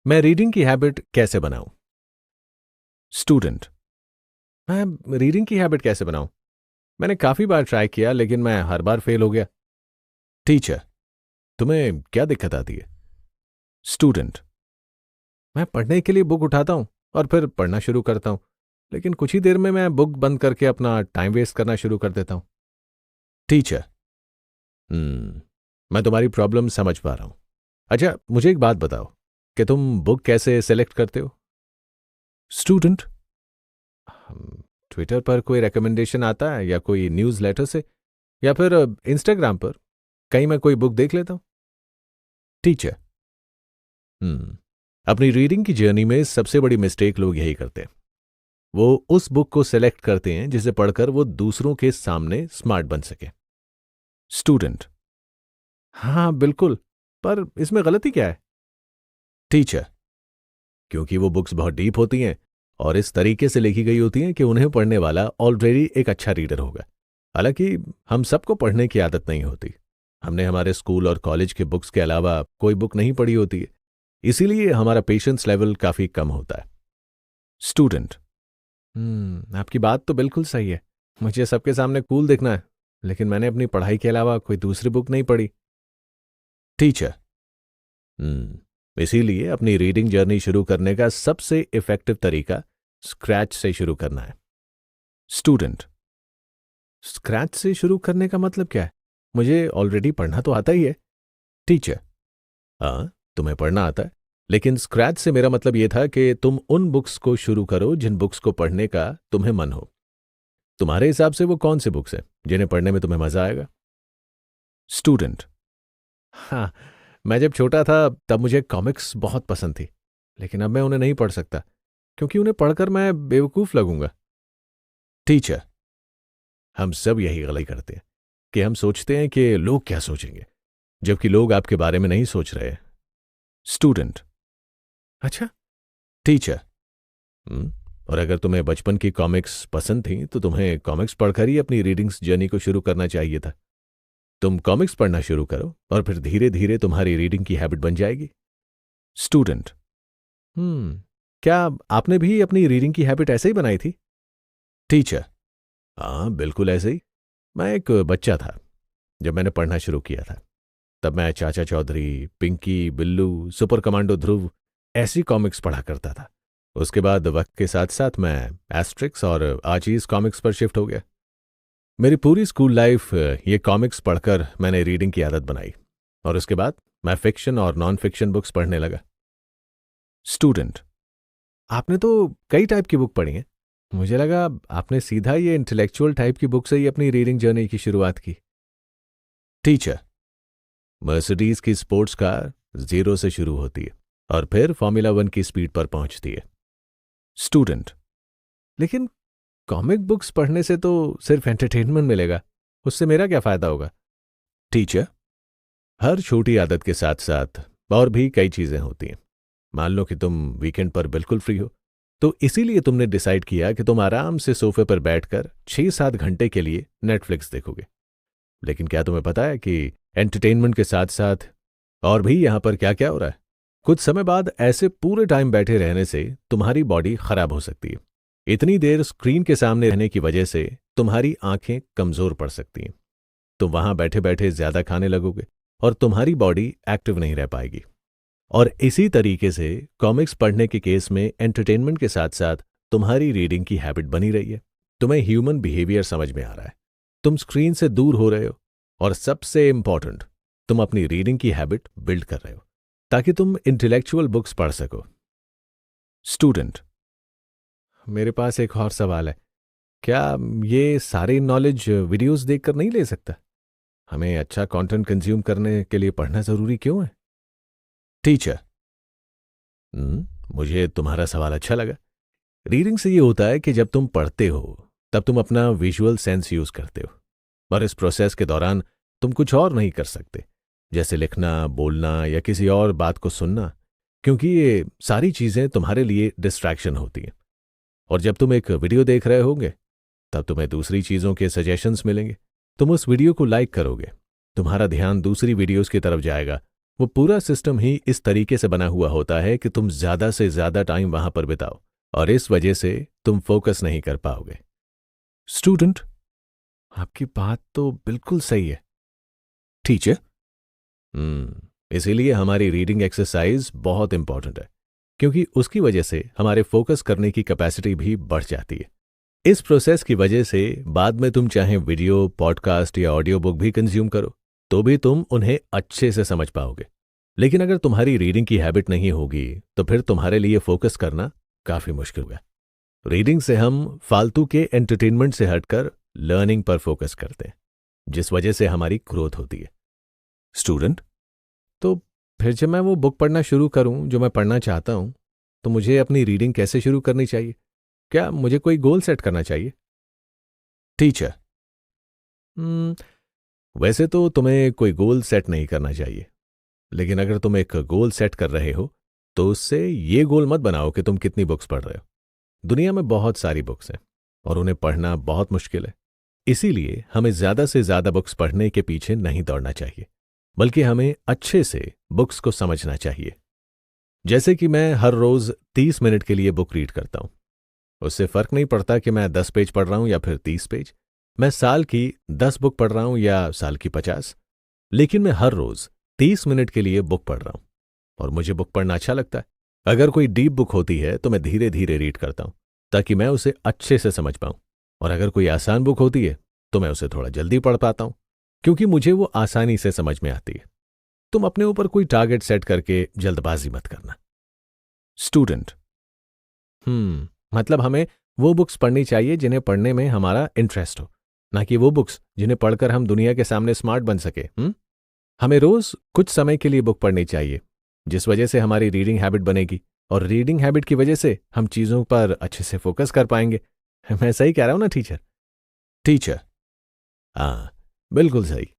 मैं रीडिंग की हैबिट कैसे बनाऊं? स्टूडेंट। मैं रीडिंग की हैबिट कैसे बनाऊं? मैंने काफी बार ट्राई किया लेकिन मैं हर बार फेल हो गया। टीचर। तुम्हें क्या दिक्कत आती है? स्टूडेंट। मैं पढ़ने के लिए बुक उठाता हूं और फिर पढ़ना शुरू करता हूं, लेकिन कुछ ही देर में मैं बुक बंद करके अपना टाइम वेस्ट करना शुरू कर देता हूं। टीचर। हम्म मैं तुम्हारी प्रॉब्लम समझ पा रहा हूं। अच्छा, मुझे एक बात बताओ कि तुम बुक कैसे सेलेक्ट करते हो? स्टूडेंट। ट्विटर पर कोई रिकमेंडेशन आता है या कोई न्यूज़ लेटर से, या फिर इंस्टाग्राम पर कहीं मैं कोई बुक देख लेता हूँ। टीचर। हम्म अपनी रीडिंग की जर्नी में सबसे बड़ी मिस्टेक लोग यही करते हैं। वो उस बुक को सेलेक्ट करते हैं जिसे पढ़कर वो दूसरों के सामने स्मार्ट बन सके। स्टूडेंट। हाँ बिल्कुल, पर इसमें गलती क्या है? टीचर। क्योंकि वो बुक्स बहुत डीप होती हैं और इस तरीके से लिखी गई होती हैं कि उन्हें पढ़ने वाला ऑलरेडी एक अच्छा रीडर होगा। हालांकि हम सबको पढ़ने की आदत नहीं होती। हमने हमारे स्कूल और कॉलेज के बुक्स के अलावा कोई बुक नहीं पढ़ी होती है, इसीलिए हमारा पेशेंस लेवल काफी कम होता है। स्टूडेंट। आपकी बात तो बिल्कुल सही है। मुझे सबके सामने कूल दिखना है, लेकिन मैंने अपनी पढ़ाई के अलावा कोई दूसरी बुक नहीं पढ़ी। टीचर। इसीलिए अपनी रीडिंग जर्नी शुरू करने का सबसे इफेक्टिव तरीका स्क्रैच से शुरू करना है। स्टूडेंट। स्क्रैच से शुरू करने का मतलब क्या है? मुझे ऑलरेडी पढ़ना तो आता ही है। टीचर। हाँ, तुम्हें पढ़ना आता है, लेकिन स्क्रैच से मेरा मतलब यह था कि तुम उन बुक्स को शुरू करो जिन बुक्स को पढ़ने का तुम्हें मन हो। तुम्हारे हिसाब से वो कौन से बुक्स हैं जिन्हें पढ़ने में तुम्हें मजा आएगा? स्टूडेंट। हाँ, मैं जब छोटा था तब मुझे कॉमिक्स बहुत पसंद थी, लेकिन अब मैं उन्हें नहीं पढ़ सकता क्योंकि उन्हें पढ़कर मैं बेवकूफ लगूंगा। टीचर। हम सब यही गलती करते हैं कि हम सोचते हैं कि लोग क्या सोचेंगे, जबकि लोग आपके बारे में नहीं सोच रहे हैं। स्टूडेंट। अच्छा। टीचर। हम्म, और अगर तुम्हें बचपन की कॉमिक्स पसंद थी तो तुम्हें कॉमिक्स पढ़कर ही अपनी रीडिंग्स जर्नी को शुरू करना चाहिए था। तुम कॉमिक्स पढ़ना शुरू करो और फिर धीरे धीरे तुम्हारी रीडिंग की हैबिट बन जाएगी। स्टूडेंट। क्या आपने भी अपनी रीडिंग की हैबिट ऐसे ही बनाई थी? टीचर। हाँ बिल्कुल ऐसे ही। मैं एक बच्चा था जब मैंने पढ़ना शुरू किया था। तब मैं चाचा चौधरी, पिंकी, बिल्लू, सुपर कमांडो ध्रुव ऐसी कॉमिक्स पढ़ा करता था। उसके बाद वक्त के साथ साथ मैं एस्ट्रिक्स और आचीज कॉमिक्स पर शिफ्ट हो गया। मेरी पूरी स्कूल लाइफ ये कॉमिक्स पढ़कर मैंने रीडिंग की आदत बनाई, और उसके बाद मैं फिक्शन और नॉन फिक्शन बुक्स पढ़ने लगा। स्टूडेंट। आपने तो कई टाइप की बुक पढ़ी हैं। मुझे लगा आपने सीधा ये इंटेलेक्चुअल टाइप की बुक से ही अपनी रीडिंग जर्नी की शुरुआत की। टीचर। मर्सिडीज की स्पोर्ट्स कार 0 से शुरू होती है और फिर फॉर्मूला 1 की स्पीड पर पहुंचती है। स्टूडेंट। लेकिन कॉमिक बुक्स पढ़ने से तो सिर्फ एंटरटेनमेंट मिलेगा, उससे मेरा क्या फायदा होगा? टीचर। हर छोटी आदत के साथ साथ और भी कई चीजें होती हैं। मान लो कि तुम वीकेंड पर बिल्कुल फ्री हो, तो इसीलिए तुमने डिसाइड किया कि तुम आराम से सोफे पर बैठकर 6-7 घंटे के लिए नेटफ्लिक्स देखोगे। लेकिन क्या तुम्हें पता है कि एंटरटेनमेंट के साथ साथ और भी यहां पर क्या क्या हो रहा है? कुछ समय बाद ऐसे पूरे टाइम बैठे रहने से तुम्हारी बॉडी खराब हो सकती है। इतनी देर स्क्रीन के सामने रहने की वजह से तुम्हारी आंखें कमजोर पड़ सकती हैं। तुम वहां बैठे बैठे ज्यादा खाने लगोगे और तुम्हारी बॉडी एक्टिव नहीं रह पाएगी। और इसी तरीके से कॉमिक्स पढ़ने के केस में एंटरटेनमेंट के साथ साथ तुम्हारी रीडिंग की हैबिट बनी रही है। तुम्हें ह्यूमन बिहेवियर समझ में आ रहा है, तुम स्क्रीन से दूर हो रहे हो, और सबसे इंपॉर्टेंट, तुम अपनी रीडिंग की हैबिट बिल्ड कर रहे हो ताकि तुम इंटेलेक्चुअल बुक्स पढ़ सको। स्टूडेंट। मेरे पास एक और सवाल है। क्या ये सारे नॉलेज वीडियोस देखकर नहीं ले सकता? हमें अच्छा कंटेंट कंज्यूम करने के लिए पढ़ना जरूरी क्यों है? टीचर। मुझे तुम्हारा सवाल अच्छा लगा। रीडिंग से ये होता है कि जब तुम पढ़ते हो तब तुम अपना विजुअल सेंस यूज करते हो, और इस प्रोसेस के दौरान तुम कुछ और नहीं कर सकते, जैसे लिखना, बोलना या किसी और बात को सुनना, क्योंकि ये सारी चीजें तुम्हारे लिए डिस्ट्रैक्शन होती हैं। और जब तुम एक वीडियो देख रहे होंगे तब तुम्हें दूसरी चीजों के सजेशंस मिलेंगे। तुम उस वीडियो को लाइक करोगे, तुम्हारा ध्यान दूसरी वीडियोस की तरफ जाएगा वो पूरा सिस्टम ही इस तरीके से बना हुआ होता है कि तुम ज़्यादा से ज़्यादा टाइम वहां पर बिताओ और इस वजह से तुम फोकस नहीं कर पाओगे। स्टूडेंट, आपकी बात तो बिल्कुल सही है। टीचर, इसीलिए हमारी रीडिंग एक्सरसाइज बहुत इंपॉर्टेंट है, क्योंकि उसकी वजह से हमारे फोकस करने की कैपेसिटी भी बढ़ जाती है। इस प्रोसेस की वजह से बाद में तुम चाहे वीडियो, पॉडकास्ट या ऑडियो बुक भी कंज्यूम करो, तो भी तुम उन्हें अच्छे से समझ पाओगे। लेकिन अगर तुम्हारी रीडिंग की हैबिट नहीं होगी, तो फिर तुम्हारे लिए फोकस करना काफी मुश्किल होगा। रीडिंग से हम फालतू के एंटरटेनमेंट से हटकर लर्निंग पर फोकस करते हैं, जिस वजह से हमारी ग्रोथ होती है। स्टूडेंट, तो फिर जब मैं वो बुक पढ़ना शुरू करूं जो मैं पढ़ना चाहता हूं, तो मुझे अपनी रीडिंग कैसे शुरू करनी चाहिए? क्या मुझे कोई गोल सेट करना चाहिए? टीचर, वैसे तो तुम्हें कोई गोल सेट नहीं करना चाहिए, लेकिन अगर तुम एक गोल सेट कर रहे हो, तो उससे ये गोल मत बनाओ कि तुम कितनी बुक्स पढ़ रहे हो। दुनिया में बहुत सारी बुक्स हैं और उन्हें पढ़ना बहुत मुश्किल है। इसीलिए हमें ज़्यादा से ज़्यादा बुक्स पढ़ने के पीछे नहीं दौड़ना चाहिए, बल्कि हमें अच्छे से बुक्स को समझना चाहिए। जैसे कि मैं हर रोज़ 30 मिनट के लिए बुक रीड करता हूँ। उससे फ़र्क नहीं पड़ता कि मैं 10 पेज पढ़ रहा हूँ या फिर 30 पेज। मैं साल की 10 बुक पढ़ रहा हूँ या साल की 50, लेकिन मैं हर रोज़ 30 मिनट के लिए बुक पढ़ रहा हूँ और मुझे बुक पढ़ना अच्छा लगता है। अगर कोई डीप बुक होती है तो मैं धीरे धीरे रीड करता हूँ, ताकि मैं उसे अच्छे से समझ पाऊँ। और अगर कोई आसान बुक होती है तो मैं उसे थोड़ा जल्दी पढ़ पाता हूँ, क्योंकि मुझे वो आसानी से समझ में आती है। तुम अपने ऊपर कोई टारगेट सेट करके जल्दबाजी मत करना। स्टूडेंट, मतलब हमें वो बुक्स पढ़नी चाहिए जिन्हें पढ़ने में हमारा इंटरेस्ट हो, ना कि वो बुक्स जिन्हें पढ़कर हम दुनिया के सामने स्मार्ट बन सके। हमें रोज कुछ समय के लिए बुक पढ़नी चाहिए, जिस वजह से हमारी रीडिंग हैबिट बनेगी और रीडिंग हैबिट की वजह से हम चीजों पर अच्छे से फोकस कर पाएंगे। मैं सही कह रहा हूं ना टीचर? टीचर, हाँ, बिल्कुल सही।